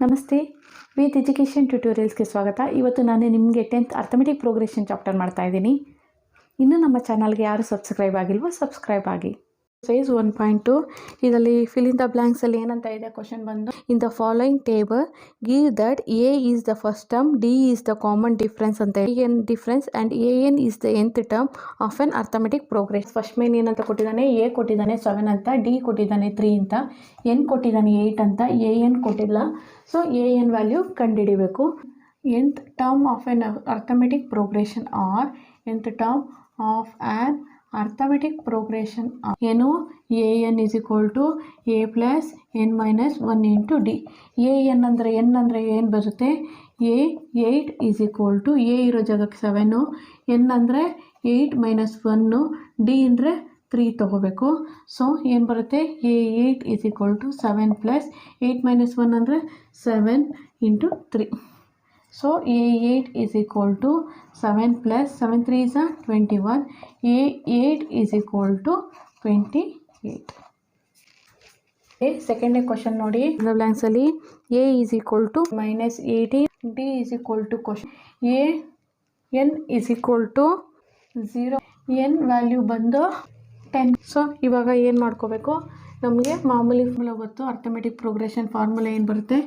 ನಮಸ್ತೆ, with education ಟ್ಯುಟೋರಿಯಲ್ಸ್ಗೆ ಸ್ವಾಗತ. ಇವತ್ತು ನಾನು ನಿಮಗೆ 10th ಅರ್ಥಮೆಟಿಕ್ ಪ್ರೋಗ್ರೆಷನ್ ಚಾಪ್ಟರ್ ಮಾಡ್ತಾ ಇದ್ದೀನಿ. ಇನ್ನೂ ನಮ್ಮ ಚಾನಲ್ಗೆ ಯಾರು ಸಬ್ಸ್ಕ್ರೈಬ್ ಆಗಿಲ್ವೋ ಸಬ್ಸ್ಕ್ರೈಬ್ ಆಗಿ. Exercise 1.2 ಇದರಲ್ಲಿ fill in the blanks ಅಲ್ಲಿ ಏನಂತ ಇದೆ ಕ್ವಶನ್ ಬಂದು, in the following table give that a is the first term, d is the common difference ಅಂತ n difference and a N is the nth term of an arithmetic progress. First main ಏನಂತ ಕೊಟ್ಟಿದ್ದಾನೆ, A ಕೊಟ್ಟಿದ್ದಾನೆ 7 ಅಂತ, D ಕೊಟ್ಟಿದ್ದಾನೆ 3 ಅಂತ, N ಕೊಟ್ಟಿದ್ದಾನೆ 8 ಅಂತ, a n ಕೊಟ್ಟಿಲ್ಲ. ಸೊ ಎ ಎನ್ ವ್ಯಾಲ್ಯೂ ಕಂಡುಹಿಡಿಬೇಕು. nth term of an arithmetic progression or nth term of an arithmetic progression ಏನು, a n is equal to A plus N minus 1 into D. A n ಅಂದರೆ ಏನು ಬರುತ್ತೆ, A 8 is equal to a ಇರೋ ಜಾಗಕ್ಕೆ 7, N ಅಂದರೆ 8 minus 1, D ಅಂದರೆ 3 ತೊಗೋಬೇಕು. So ಏನು ಬರುತ್ತೆ, A 8 is equal to 7 plus 8 minus 1 ಅಂದರೆ 7 into 3. So A8 is equal to 7 plus 7 3 is 21. A8 is equal to 28. Second question ನೋಡಿ, ಬ್ಲಾಂಕ್ಸ್ ಅಲ್ಲಿ A is equal to minus 18, D is equal to question A n is equal to 0, n value ಬಂದು 10. So ಇವಾಗ ಏನು ಮಾಡ್ಕೋಬೇಕು, ನಮಗೆ ಮಾಮೂಲಿ formula ಗೊತ್ತು, arithmetic progression formula ಏನು ಬರುತ್ತೆ,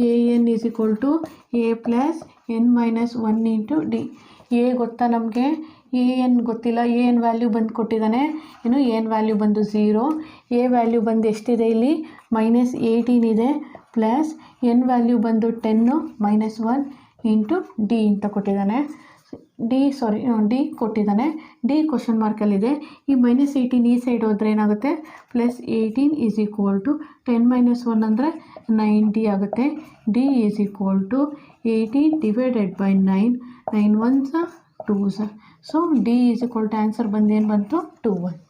A N is equal to A plus N minus 1 into D. A ಗೊತ್ತಾ ನಮಗೆ, ಎ ಎನ್ ಗೊತ್ತಿಲ್ಲ, ಎ ಎನ್ ವ್ಯಾಲ್ಯೂ ಬಂದು ಕೊಟ್ಟಿದ್ದಾನೆ, ಏನು ಎನ್ ವ್ಯಾಲ್ಯೂ ಬಂದು 0, ಎ ವ್ಯಾಲ್ಯೂ ಬಂದು ಎಷ್ಟಿದೆ ಇಲ್ಲಿ ಮೈನಸ್ 18 ಇದೆ, ಪ್ಲಸ್ ಎನ್ ವ್ಯಾಲ್ಯೂ ಬಂದು 10 ಮೈನಸ್ 1 ಇಂಟು ಡಿ ಅಂತ ಕೊಟ್ಟಿದ್ದಾನೆ. ಡಿ ಕೊಟ್ಟಿದ್ದಾನೆ, ಡಿ ಕ್ವಶನ್ ಮಾರ್ಕಲ್ಲಿದೆ. ಈ ಮೈನಸ್ 18 ಈ ಸೈಡ್ ಹೋದರೆ ಏನಾಗುತ್ತೆ, plus 18 is equal to 10 minus 1 ಅಂದರೆ 90 ಆಗುತ್ತೆ. D is equal to 18 divided by 9, 9 1s 2s. So D is equal to answer ಬಂದು ಏನು ಬಂತು, 2 ಬಂತು.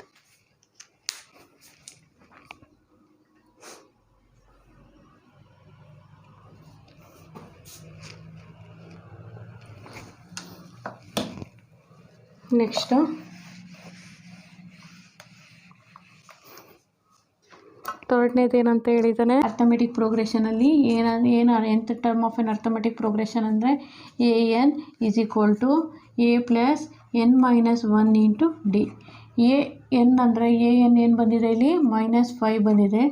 ನೆಕ್ಸ್ಟು ಥರ್ಡ್ನೇದು ಏನಂತ ಹೇಳಿದ್ದಾನೆ, ಅರ್ಥಮೆಟಿಕ್ ಪ್ರೋಗ್ರೆಷನಲ್ಲಿ ಏನು nth term of an arithmetic progression ಅಂದರೆ a N is equal to A plus N minus 1 into D. A n ಅಂದರೆ ಎ ಎನ್ ಏನು ಬಂದಿದೆ ಇಲ್ಲಿ ಮೈನಸ್ 5 ಬಂದಿದೆ,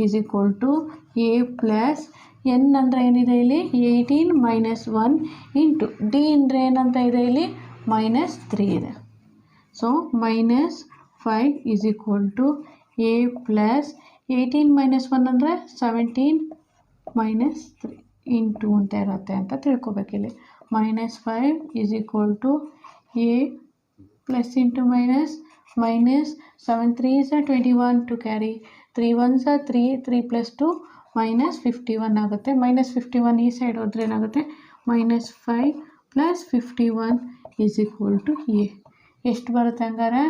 is equal to A plus n ಅಂದರೆ ಏನಿದೆ ಇಲ್ಲಿ 18 ಮೈನಸ್ 1 ಇಂಟು ಡಿ ಅಂದರೆ ಏನಂತ ಇದೆ ಇಲ್ಲಿ ಮೈನಸ್ 3 ಇದೆ. So minus 5 is equal to A plus 18 minus 1 ಅಂದರೆ 17 ಮೈನಸ್ 3 ಇಂಟು ಅಂತ ಇರುತ್ತೆ ಅಂತ ತಿಳ್ಕೊಬೇಕಿಲ್ಲಿ. Minus 5 is equal to A plus into minus 7 3s 21 to carry 3 1s 3 3 plus 2 minus 51 ಆಗುತ್ತೆ. ಮೈನಸ್ 51 ಈ ಸೈಡ್ ಹೋದ್ರೆ ಏನಾಗುತ್ತೆ, minus 5 plus 51 is equal to a. ಎಷ್ಟು ಬರುತ್ತೆ ಹಂಗಾರೆ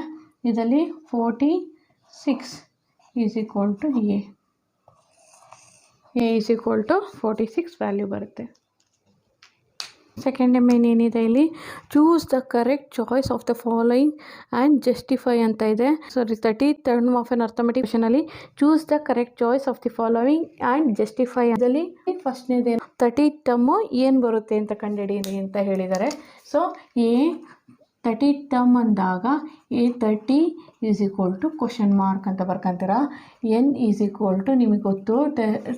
ಇದರಲ್ಲಿ 46 is equal to A is equal to 46 value ಬರುತ್ತೆ. ಸೆಕೆಂಡ್ ಮೇನ್ ಏನಿದೆ ಇಲ್ಲಿ, choose the correct choice of the following and justify ಅಂತ ಇದೆ. 30th term of an arithmetic ಕ್ವೆಷನಲ್ಲಿ choose the correct choice of the following and justify ಅದರಲ್ಲಿ ಫಸ್ಟ್ನೇದೇನು 30th term ಏನು ಬರುತ್ತೆ ಅಂತ ಕಂಡುಹಿಡಿಯಿರಿ ಅಂತ ಹೇಳಿದ್ದಾರೆ. ಸೊ 30th ಟರ್ಮ್ ಅಂದಾಗ a 30 is equal to question mark ಅಂತ ಬರ್ಕೊಂತೀರ. ಎನ್ ಈಸ್ ಈಕ್ವಲ್ ಟು ನಿಮಗೆ ಗೊತ್ತು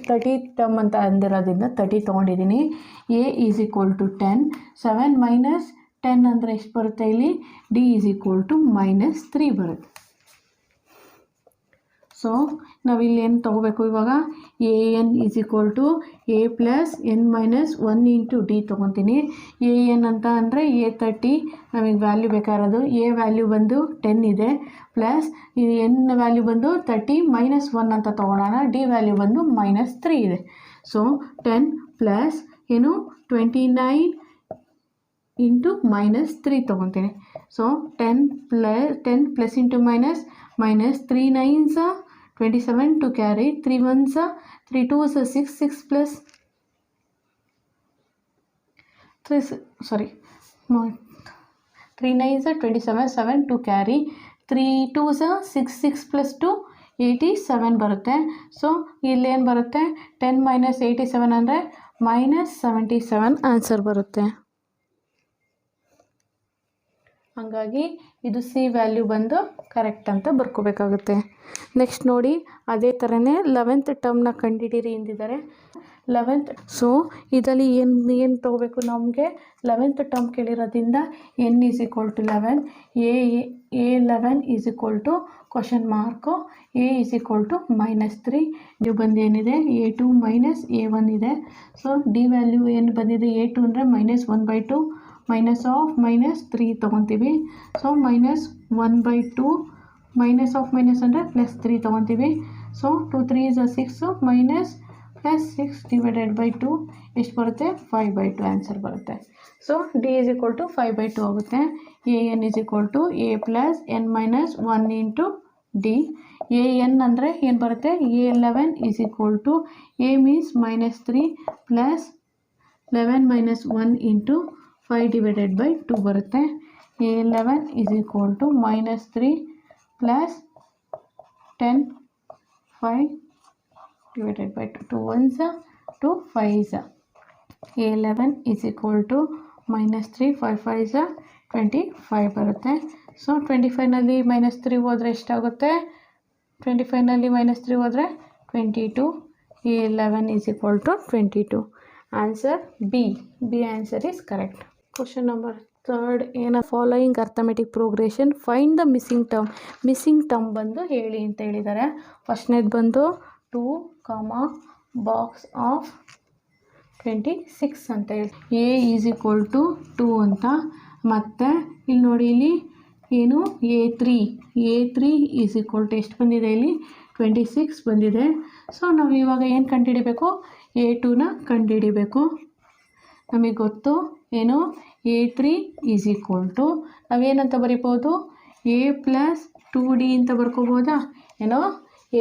30th ಟರ್ಮ್ ಅಂತ ಅಂದಿರೋದ್ರಿಂದ 30 ತೊಗೊಂಡಿದ್ದೀನಿ. A is equal to 10, 7 minus 10 ಅಂದರೆ ಎಷ್ಟು ಬರುತ್ತೆ ಇಲ್ಲಿ, d is equal to minus 3 ಬರುತ್ತೆ. ಸೊ ನಾವಿಲ್ಲಿ ಏನು ತೊಗೋಬೇಕು ಇವಾಗ, a N is equal to A plus N minus 1 into d ತೊಗೊತೀನಿ. ಎ ಎನ್ ಅಂತ ಅಂದರೆ ಎ 30 ನಮಗೆ ವ್ಯಾಲ್ಯೂ ಬೇಕಾಗಿರೋದು, ಎ ವ್ಯಾಲ್ಯೂ ಬಂದು 10 ಇದೆ, ಪ್ಲಸ್ ಎನ್ ವ್ಯಾಲ್ಯೂ ಬಂದು 30 ಮೈನಸ್ 1 ಅಂತ ತೊಗೊಳೋಣ, ಡಿ ವ್ಯಾಲ್ಯೂ ಬಂದು ಮೈನಸ್ 3 ಇದೆ. ಸೊ 10 ಪ್ಲಸ್ ಏನು 29 ಇಂಟು ಮೈನಸ್ 3 ತೊಗೊತೀನಿ. So 10 plus into minus 3 9s 27 to carry 3 1s 3 2s 6 6 plus 3 3 9s 27 7 to carry 3 2s 6 6 plus 2 87 ಬರುತ್ತೆ. ಸೊ ಇಲ್ಲೇನು ಬರುತ್ತೆ 10 - 87 ಅಂದರೆ -77 ಆನ್ಸರ್ ಬರುತ್ತೆ. ಹಾಗಾಗಿ ಇದು ಸಿ ವ್ಯಾಲ್ಯೂ ಬಂದು ಕರೆಕ್ಟ್ ಅಂತ ಬರ್ಕೋಬೇಕಾಗುತ್ತೆ. ನೆಕ್ಸ್ಟ್ ನೋಡಿ, ಅದೇ ಥರನೇ 11th ಟರ್ಮ್ನ ಕಂಡುಹಿಡೀರಿ ಎಂದಿದ್ದಾರೆ. 11th ಸೊ ಇದರಲ್ಲಿ ಏನು ತೊಗೋಬೇಕು, ನಮಗೆ 11th ಟರ್ಮ್ ಕೇಳಿರೋದ್ರಿಂದ n = 11, a11 = question mark a = -3 ಬಂದು ಏನಿದೆ a2 - a1 ಇದೆ. ಸೊ ಡಿ ವ್ಯಾಲ್ಯೂ ಏನು ಬಂದಿದೆ a2 ಅಂದರೆ -1/2 -3 ತೊಗೊತೀವಿ. ಸೊ -1/2 -of ಅಂದರೆ +3 ತೊಗೊತೀವಿ. ಸೊ 2 3 6 -+6/2 ಎಷ್ಟು ಬರುತ್ತೆ 5/2 ಆನ್ಸರ್ ಬರುತ್ತೆ. ಸೊ ಡಿ = 5/2 ಆಗುತ್ತೆ. an = a + n - 1 × d. an ಅಂದರೆ ಏನು ಬರುತ್ತೆ a11 = a ಮೀನ್ಸ್ -3 + 11 - 1 × 5/2 ಬರುತ್ತೆ. a11 = -3 + 10 5/2 2 1s 2 5s. a11 = -3 5 5s 25 ಬರುತ್ತೆ. ಸೊ 25ನಲ್ಲಿ -3 ಹೋದರೆ ಎಷ್ಟಾಗುತ್ತೆ, 25ನಲ್ಲಿ -3 ಹೋದರೆ 22. a11 = 22. Answer B answer is correct. Question number 3 ಏನ following arithmetic progression find the missing term ಬಂದು ಹೇಳಿ ಅಂತ ಹೇಳಿದ್ದಾರೆ. ಫಸ್ಟ್ನೇದು ಬಂದು 2, ಬಾಕ್ಸ್ ಆಫ್ 26 ಅಂತ ಹೇಳಿ a = 2 ಅಂತ. ಮತ್ತು ಇಲ್ಲಿ ನೋಡಿ, ಇಲ್ಲಿ ಏನು a3 = ಎಷ್ಟು ಬಂದಿದೆ, ಇಲ್ಲಿ 26 ಬಂದಿದೆ. ಸೊ ನಾವು ಇವಾಗ ಏನು ಕಂಡುಹಿಡಿಬೇಕು, a2ನ ಕಂಡುಹಿಡಿಬೇಕು. ನಮಗೆ ಗೊತ್ತು ಏನು a3 = ನಾವೇನಂತ ಬರಿಬೋದು a + 2d ಅಂತ ಬರ್ಕೋಬೋದಾ, ಏನೋ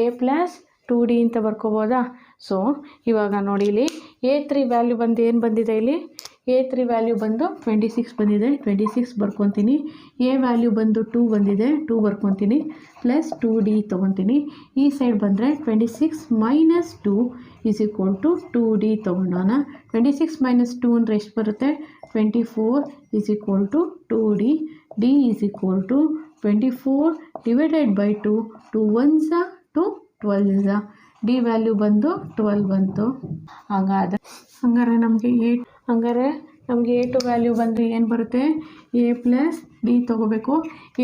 a + 2d ಅಂತ ಬರ್ಕೋಬೋದಾ. ಸೊ ಇವಾಗ ನೋಡಿ, ಇಲ್ಲಿ a3 ವ್ಯಾಲ್ಯೂ ಬಂದು ಏನು ಬಂದಿದೆ, ಇಲ್ಲಿ a3 ವ್ಯಾಲ್ಯೂ ಬಂದು 26 ಬಂದಿದೆ, 26 ಬರ್ಕೊತೀನಿ. a ವ್ಯಾಲ್ಯೂ ಬಂದು 2 ಬಂದಿದೆ, 2 ಬರ್ಕೊತೀನಿ, + 2d ತೊಗೊತೀನಿ. ಈ ಸೈಡ್ ಬಂದರೆ 26 - 2 = 2d ತೊಗೊಂಡೋಣ. 26 - 2 ಅಂದರೆ ಎಷ್ಟು ಬರುತ್ತೆ 24 = 2d. d = 24/2 2 1s 2 12s. D value ಬಂದು 12 ಬಂತು. ಹಂಗಾರೆ ನಮಗೆ a2 ವ್ಯಾಲ್ಯೂ ಬಂದು ಏನು ಬರುತ್ತೆ, a + d ತೊಗೋಬೇಕು.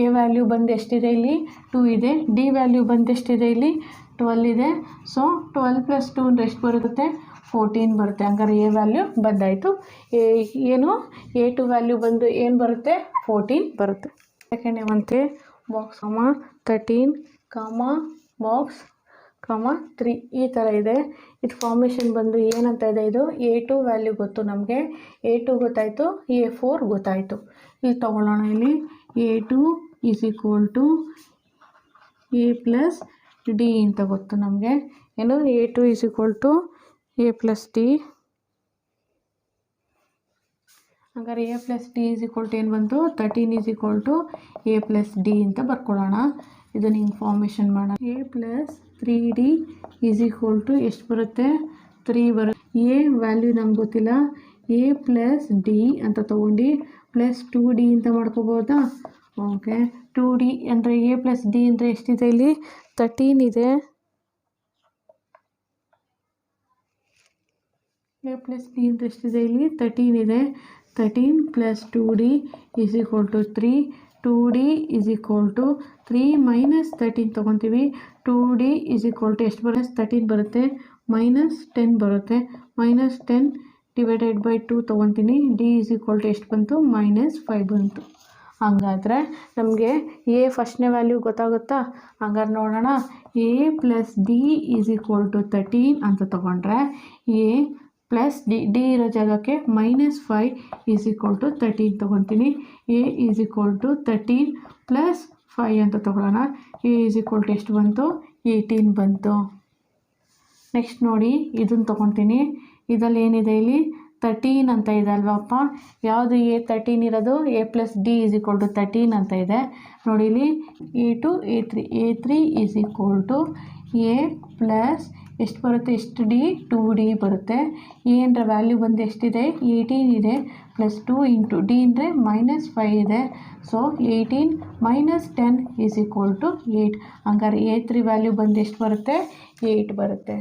a ವ್ಯಾಲ್ಯೂ ಬಂದು ಎಷ್ಟಿದೆ, ಇಲ್ಲಿ 2 ಇದೆ. ಡಿ ವ್ಯಾಲ್ಯೂ ಬಂದು ಎಷ್ಟಿದೆ, ಇಲ್ಲಿ 12 ಇದೆ. ಸೊ 12 + 2 ಅಂದರೆ ಎಷ್ಟು ಬರುತ್ತೆ 14 ಬರುತ್ತೆ. ಹಂಗಾರೆ a ವ್ಯಾಲ್ಯೂ ಬಂದಾಯಿತು. ಏನು a2 ವ್ಯಾಲ್ಯೂ ಬಂದು ಏನು ಬರುತ್ತೆ 14 ಬರುತ್ತೆ. ಸೆಕೆಂಡ್ ಏವಂತೆ ಬಾಕ್ಸ್ 13 ಬಾಕ್ಸ್ 3 ಈ ಥರ ಇದೆ. ಇದು ಫಾರ್ಮೇಷನ್ ಬಂದು ಏನಂತ ಇದೆ, ಇದು a2 ವ್ಯಾಲ್ಯೂ ಗೊತ್ತು ನಮಗೆ, a2 ಗೊತ್ತಾಯಿತು, a4 ಗೊತ್ತಾಯಿತು. ಇಲ್ಲಿ ತೊಗೊಳ್ಳೋಣ. ಇಲ್ಲಿ a2 = a + d ಅಂತ ಗೊತ್ತು ನಮಗೆ. ಏನು a2 = a + d. ಹಾಗಾದ್ರೆ a + d = ಏನು ಬಂತು 13 = a + d ಅಂತ ಬರ್ಕೊಳ್ಳೋಣ. ಇದನ್ನು ಹಿಂಗೆ ಫಾರ್ಮೇಷನ್ ಮಾಡೋಣ. a + 3d = ಎಷ್ಟು ಬರುತ್ತೆ 3 ಬರುತ್ತೆ. a ವ್ಯಾಲ್ಯೂ ನಮ್ಗೆ ಗೊತ್ತಿಲ್ಲ, a + d ಅಂತ ತೊಗೊಂಡು + 2d ಅಂತ ಮಾಡ್ಕೋಬೋದಾ. ಓಕೆ, 2d ಅಂದರೆ a + d ಅಂದರೆ ಎಷ್ಟಿದೆ, ಇಲ್ಲಿ 13 ಇದೆ. a + d ಅಂದರೆ ಎಷ್ಟಿದೆ, ಇಲ್ಲಿ 13 ಇದೆ. 13 + 2d = 3. 2d = 3 - 13 ತೊಗೊತೀವಿ. 2d = ಎಷ್ಟು ಬರುತ್ತೆ 13 ಬರುತ್ತೆ, -10 ಬರುತ್ತೆ. -10/2 ತೊಗೊತೀನಿ. d = ಎಷ್ಟು ಬಂತು -5 ಬಂತು. ಹಂಗಾದರೆ ನಮಗೆ a ಫಸ್ಟ್ನೇ ವ್ಯಾಲ್ಯೂ ಗೊತ್ತಾಗುತ್ತಾ. ಹಂಗಾರೆ ನೋಡೋಣ, a + d = 13 ಅಂತ ತೊಗೊಂಡ್ರೆ a + d ಇರೋ ಜಾಗಕ್ಕೆ -5 = 13 ತೊಗೊತೀನಿ. a = 13 + 5 ಅಂತ ತೊಗೊಳ್ಳೋಣ. a = ಎಷ್ಟು ಬಂತು 18 ಬಂತು. ನೆಕ್ಸ್ಟ್ ನೋಡಿ, ಇದನ್ನು ತೊಗೊತೀನಿ. ಇದರಲ್ಲಿ ಏನಿದೆ, ಇಲ್ಲಿ 13 ಅಂತ ಇದೆ ಅಲ್ವಪ್ಪ. ಯಾವುದು a 13 ಇರೋದು, a + d = 13 ಅಂತ ಇದೆ ನೋಡಿ. ಇಲ್ಲಿ a2 a3 a3 = a + ಎಷ್ಟು ಬರುತ್ತೆ, ಎಷ್ಟು ಡಿ 2D ಬರುತ್ತೆ. ಏನರ ವ್ಯಾಲ್ಯೂ ಬಂದು ಎಷ್ಟಿದೆ, 18 ಇದೆ, ಪ್ಲಸ್ 2 ಇಂಟು ಡಿ ಅಂದರೆ -5 ಇದೆ. So 18 - 10 is equal to 8. ಹಂಗಾರೆ A3 ವ್ಯಾಲ್ಯೂ ಬಂದು ಎಷ್ಟು ಬರುತ್ತೆ, 8 ಬರುತ್ತೆ.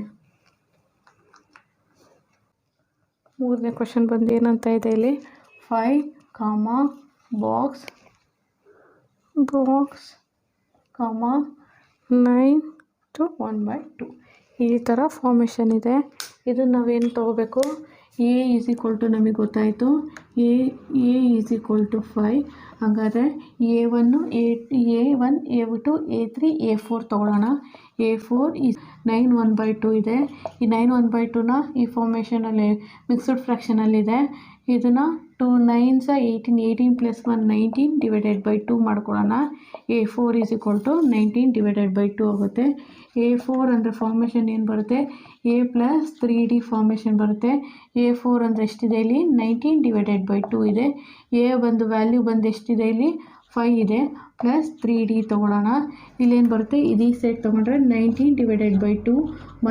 ಮೂರನೇ ಕ್ವಶನ್ ಬಂದು ಏನಂತ ಇದೆ ಇಲ್ಲಿ, 5, ಬಾಕ್ಸ್ 9 to 1/2 ಈ ಥರ ಫಾರ್ಮೇಷನ್ ಇದೆ. ಇದನ್ನು ನಾವೇನು ತೊಗೋಬೇಕು, A ಈಸ್ ಈಕ್ವಲ್ ಟು ನಮಗೆ ಗೊತ್ತಾಯಿತು, A ಈಸ್ ಈಕ್ವಲ್ ಟು 5. ಹಾಗಾದರೆ A1, A2, A3, A4 ತೊಗೊಳ್ಳೋಣ. A4 ಈಸ್ 9 1/2 ಇದೆ. ಈ 9 1/2ನ ಈ ಫಾರ್ಮೇಷನಲ್ಲಿ ಮಿಕ್ಸ್ಡ್ ಫ್ರ್ಯಾಕ್ಷನಲ್ಲಿದೆ. ಇದನ್ನು 2 9s 18, 18 + 1 19 /2 ಮಾಡ್ಕೊಳ್ಳೋಣ. A4 ಈಸ್ ಈಕ್ವಲ್ ಟು 19 /2 ಆಗುತ್ತೆ. A4 ಅಂದರೆ ಫಾರ್ಮೇಷನ್ ಏನು ಬರುತ್ತೆ, A + 3D ಫಾರ್ಮೇಷನ್ ಬರುತ್ತೆ. A4 ಅಂದರೆ ಎಷ್ಟಿದೆ ಇಲ್ಲಿ, 19 /2 ಇದೆ. A ಬಂದು ವ್ಯಾಲ್ಯೂ ಬಂದು ಎಷ್ಟಿದೆ ಇಲ್ಲಿ, 5 ಇದೆ, ಪ್ಲಸ್ 3D ತೊಗೊಳ್ಳೋಣ. ಇಲ್ಲೇನು ಬರುತ್ತೆ, ಇದು ಸೆಟ್ ತೊಗೊಂಡ್ರೆ 19 /2 -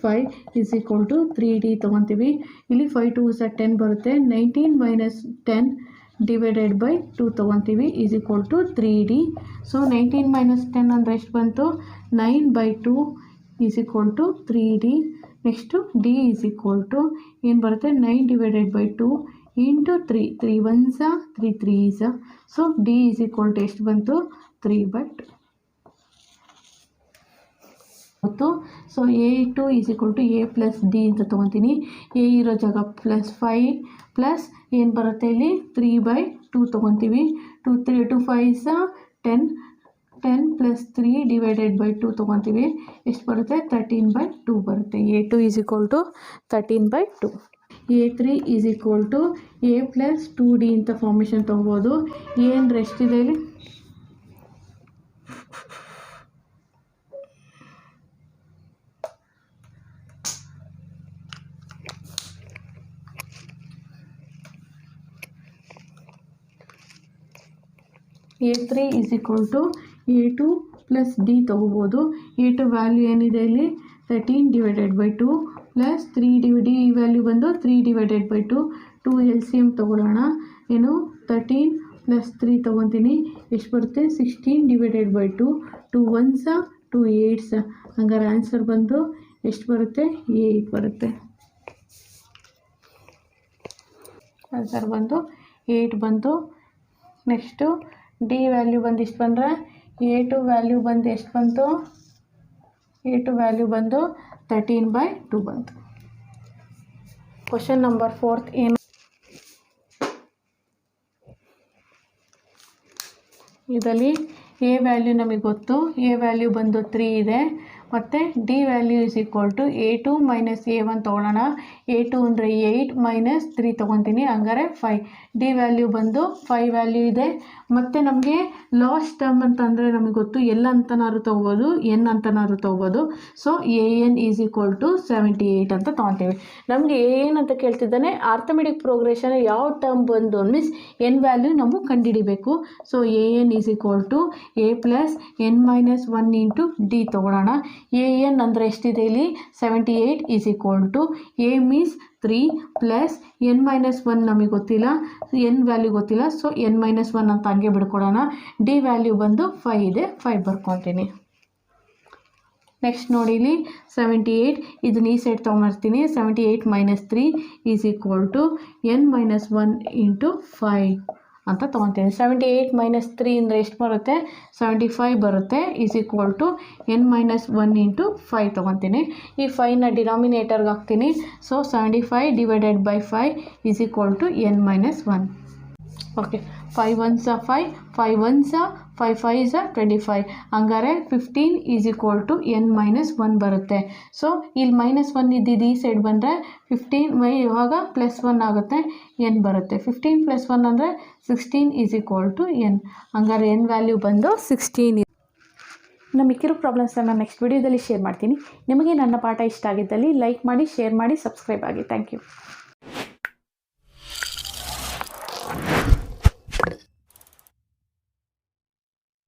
5 ಈಸ್ ಈಕ್ವಲ್ ಟು 3D ತೊಗೊತೀವಿ. ಇಲ್ಲಿ 5 2s 10 ಬರುತ್ತೆ. 19 - 10 /2 ತೊಗೊತೀವಿ is equal to 3D. So 19 - 10 ಅಂದರೆ ಎಷ್ಟು ಬಂತು, 9/2 is equal to 3D. Next D is equal to ಏನು ಬರುತ್ತೆ, 9 /2 into 3, 3 1s 3 3s. So D is equal to ಎಷ್ಟು ಬಂತು, 3/2. So A2 is equal to A + D ಅಂತ ತೊಗೊತೀನಿ. A ಇರೋ ಜಾಗ +5 ಪ್ಲಸ್ ಏನು ಬರುತ್ತೆ ಇಲ್ಲಿ, 3/2 ತೊಗೊತೀವಿ. 2 5s 10, 10 + 3 /2 ತೊಗೊತೀವಿ. ಎಷ್ಟು ಬರುತ್ತೆ, 13/2 ಬರುತ್ತೆ. A2 is equal to 13/2. A3 is equal to A + 2D ಅಂತ ಫಾರ್ಮೇಷನ್ ತೊಗೋಬೋದು. ಏನು ಎಷ್ಟಿದೆ ಇಲ್ಲಿ, A3 is equal to A2 + D ತೊಗೋಬೋದು. A2 ವ್ಯಾಲ್ಯೂ ಏನಿದೆ ಇಲ್ಲಿ, 13 /2 ಪ್ಲಸ್ 3D ವ್ಯಾಲ್ಯೂ ಬಂದು 3 /2. 2 LCM ತೊಗೊಳ್ಳೋಣ. ಏನು 13 + 3 ತೊಗೊತೀನಿ. ಎಷ್ಟು ಬರುತ್ತೆ, 16 /2. 2 1s 2 8s. ಹಂಗಾರೆ ಆನ್ಸರ್ ಬಂದು ಎಷ್ಟು ಬರುತ್ತೆ, 8 ಬರುತ್ತೆ. ಆನ್ಸರ್ ಬಂದು 8 ಬಂತು. ನೆಕ್ಸ್ಟು D ವ್ಯಾಲ್ಯೂ ಬಂದು ಇಷ್ಟು ಬಂದರೆ, A2 ವ್ಯಾಲ್ಯೂ ಬಂದು ಎಷ್ಟು ಬಂತು, A2 ವ್ಯಾಲ್ಯೂ ಬಂದು 13/2 ಬಂತು. ಕ್ವಶನ್ ನಂಬರ್ 4 ಏನು, ಇದರಲ್ಲಿ A ವ್ಯಾಲ್ಯೂ ನಮಗೆ ಗೊತ್ತು. A ವ್ಯಾಲ್ಯೂ ಬಂದು 3 ಇದೆ. ಮತ್ತು D value is equal to A2 - A1 ತೊಗೊಳ್ಳೋಣ. A2 ಅಂದರೆ 8 - 3 ತೊಗೊತೀನಿ, ಹಂಗಾರೆ 5. D ವ್ಯಾಲ್ಯೂ ಬಂದು 5 ವ್ಯಾಲ್ಯೂ ಇದೆ. ಮತ್ತು ನಮಗೆ ಲಾಸ್ಟ್ ಟರ್ಮ್ ಅಂತಂದರೆ ನಮಗೆ ಗೊತ್ತು, L ಅಂತನಾದ್ರು ತೊಗೋಬೋದು, N ಅಂತನಾದ್ರು ತೊಗೋಬೋದು. So AN is equal to 78 ಅಂತ ತೊಗೊತೀವಿ. ನಮಗೆ AN ಅಂತ ಕೇಳ್ತಿದ್ದಾನೆ, ಆರ್ಥಮೆಟಿಕ್ ಪ್ರೋಗ್ರೆಷನ್ ಯಾವ ಟರ್ಮ್ ಬಂದು ಮೀನ್ಸ್ N ವ್ಯಾಲ್ಯೂ ನಾವು ಕಂಡುಹಿಡಿಬೇಕು. So AN is equal to A + N - 1 into D ತೊಗೊಳ್ಳೋಣ. AN ಅಂದರೆ ಎಷ್ಟಿದೆ ಇಲ್ಲಿ, 78 is equal to A means 3 plus N - 1 ನಮಗೆ ಗೊತ್ತಿಲ್ಲ, N ವ್ಯಾಲ್ಯೂ ಗೊತ್ತಿಲ್ಲ. ಸೊ N - 1 ಅಂತ ಹಂಗೆ ಬಿಡ್ಕೊಡೋಣ. D ವ್ಯಾಲ್ಯೂ ಬಂದು 5 ಇದೆ, 5 ಬರ್ಕೊತೀನಿ. ನೆಕ್ಸ್ಟ್ ನೋಡಿ ಇಲ್ಲಿ 78, ಇದನ್ನ ಈ ಸೈಡ್ ತೊಗೊಂಬರ್ತೀನಿ. 78 - 3 is equal to N - 1 into 5 ಅಂತ ತೊಗೊತೀನಿ. 78 - 3 ಅಂದರೆ ಎಷ್ಟು ಬರುತ್ತೆ, 75 ಬರುತ್ತೆ. Is equal to N - 1 into 5 ತೊಗೊತೀನಿ. ಈ 5ನ ಡಿನಾಮಿನೇಟರ್ಗೆ ಹಾಕ್ತೀನಿ. So 75 / 5 is equal to N - 1. Okay, 5 1s 5, 5 1s 5 5s 25. ಹಂಗಾರೆ 15 ಈಸ್ ಈಕ್ವಲ್ ಟು N - 1 ಬರುತ್ತೆ. ಸೊ ಇಲ್ಲಿ -1 ಇದ್ದಿದ್ದು ಈ ಸೈಡ್ ಬಂದರೆ 15 ಇವಾಗ +1 ಆಗುತ್ತೆ, N ಬರುತ್ತೆ. 15 + 1 ಅಂದರೆ 16 ಈಸ್ ಈಕ್ವಲ್ ಟು N. ಹಂಗಾರೆ N ವ್ಯಾಲ್ಯೂ ಬಂದು 16. ನಮ್ಮ ಮಿಕ್ಕಿರೋ ಪ್ರಾಬ್ಲಮ್ಸನ್ನು ನೆಕ್ಸ್ಟ್ ವಿಡಿಯೋದಲ್ಲಿ ಶೇರ್ ಮಾಡ್ತೀನಿ. ನಿಮಗೆ ನನ್ನ ಪಾಠ ಇಷ್ಟ ಆಗಿದ್ದಲ್ಲಿ ಲೈಕ್ ಮಾಡಿ, ಶೇರ್ ಮಾಡಿ, ಸಬ್ಸ್ಕ್ರೈಬ್ ಆಗಿ. Thank you.